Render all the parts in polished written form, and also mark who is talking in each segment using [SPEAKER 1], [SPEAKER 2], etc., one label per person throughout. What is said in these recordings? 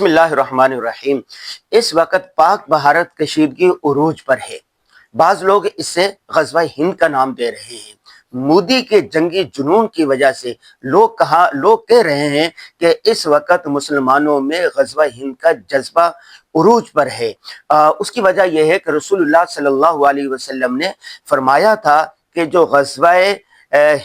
[SPEAKER 1] بسم اللہ الرحمن الرحیم۔ اس وقت پاک بھارت کشیدگی عروج پر ہے۔ بعض لوگ اس سے غزوہ ہند کا نام دے رہے ہیں۔ مودی کے جنگی جنون کی وجہ سے لوگ کہہ رہے ہیں کہ اس وقت مسلمانوں میں غزوہ ہند کا جذبہ عروج پر ہے۔ اس کی وجہ یہ ہے کہ رسول اللہ صلی اللہ علیہ وسلم نے فرمایا تھا کہ جو غزوہ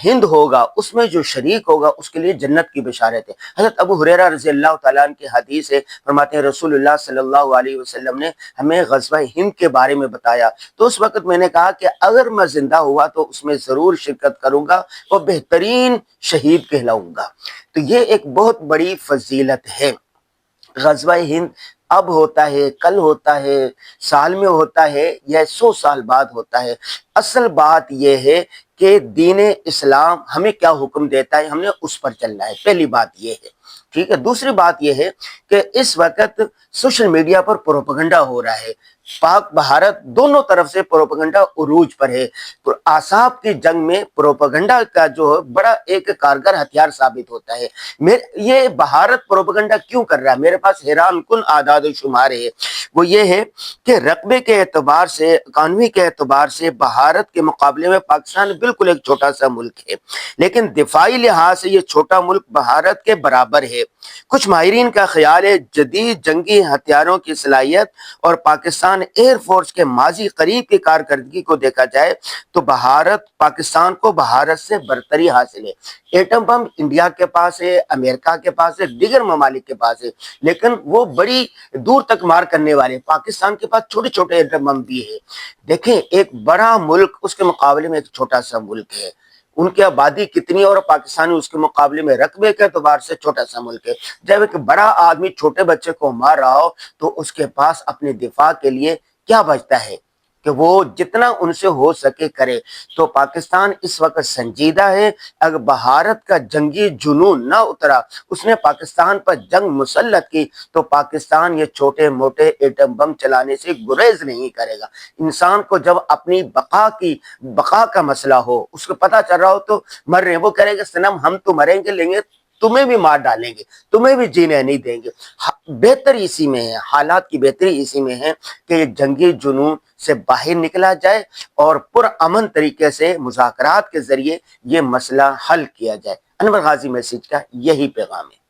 [SPEAKER 1] ہند ہوگا اس میں جو شریک ہوگا اس کے لیے جنت کی بشارت ہے۔ حضرت ابو ہریرہ رضی اللہ تعالیٰ عنہ کی حدیث ہے، فرماتے ہیں رسول اللہ صلی اللہ علیہ وسلم نے ہمیں غزوہ ہند کے بارے میں بتایا، تو اس وقت میں نے کہا کہ اگر میں زندہ ہوا تو اس میں ضرور شرکت کروں گا اور بہترین شہید کہلاؤں گا۔ تو یہ ایک بہت بڑی فضیلت ہے۔ غزوہ ہند اب ہوتا ہے، کل ہوتا ہے، سال میں ہوتا ہے یا 100 سال بعد ہوتا ہے، اصل بات یہ ہے کہ دین اسلام ہمیں کیا حکم دیتا ہے، ہم نے اس پر چلنا ہے۔ پہلی بات یہ ہے، ٹھیک ہے۔ دوسری بات یہ ہے کہ اس وقت سوشل میڈیا پر پروپیگنڈا ہو رہا ہے۔ پاک بھارت دونوں طرف سے پروپیگنڈا عروج پر ہے۔ اعصاب کی جنگ میں پروپیگنڈا کا جو ہے بڑا ایک کارگر ہتھیار ثابت ہوتا ہے۔ یہ بھارت پروپیگنڈا کیوں کر رہا ہے؟ میرے پاس حیران کن اعداد و شمار ہے۔ وہ یہ ہے کہ رقبے کے اعتبار سے، اکانومی کے اعتبار سے بھارت کے مقابلے میں پاکستان بالکل ایک چھوٹا سا ملک ہے، لیکن دفاعی لحاظ سے یہ چھوٹا ملک بھارت کے برابر ہے۔ کچھ ماہرین کا خیال ہے جدید جنگی ہتھیاروں کی صلاحیت اور پاکستان ایئر فورس کے ماضی قریب کی کارکردگی کو دیکھا جائے تو پاکستان کو بھارت سے برتری حاصل ہے۔ ایٹم بم انڈیا کے پاس ہے، امریکہ کے پاس ہے، دیگر ممالک کے پاس ہے، لیکن وہ بڑی دور تک مار کرنے والے۔ پاکستان کے پاس چھوٹے چھوٹے ایٹم بم بھی ہے۔ دیکھیں، ایک بڑا ملک اس کے مقابلے میں ایک چھوٹا سا ملک ہے۔ ان کی آبادی کتنی اور پاکستانی اس کے مقابلے میں رقبے کے اعتبار سے چھوٹا سا ملک ہے۔ جب ایک بڑا آدمی چھوٹے بچے کو مار رہا ہو تو اس کے پاس اپنے دفاع کے لیے کیا بچتا ہے کہ وہ جتنا ان سے ہو سکے کرے۔ تو پاکستان اس وقت سنجیدہ ہے۔ اگر بھارت کا جنگی جنون نہ اترا، اس نے پاکستان پر جنگ مسلط کی، تو پاکستان یہ چھوٹے موٹے ایٹم بم چلانے سے گریز نہیں کرے گا۔ انسان کو جب اپنی بقا کا مسئلہ ہو، اس کو پتہ چل رہا ہو تو مر رہے ہیں، وہ کرے گا صنم ہم تو مریں گے، لیں گے تمہیں بھی مار ڈالیں گے، تمہیں بھی جینے نہیں دیں گے۔ بہتر اسی میں ہے، حالات کی بہتری اسی میں ہے کہ یہ جنگی جنون سے باہر نکلا جائے اور پرامن طریقے سے مذاکرات کے ذریعے یہ مسئلہ حل کیا جائے۔ انور غازی میسج کا یہی پیغام ہے۔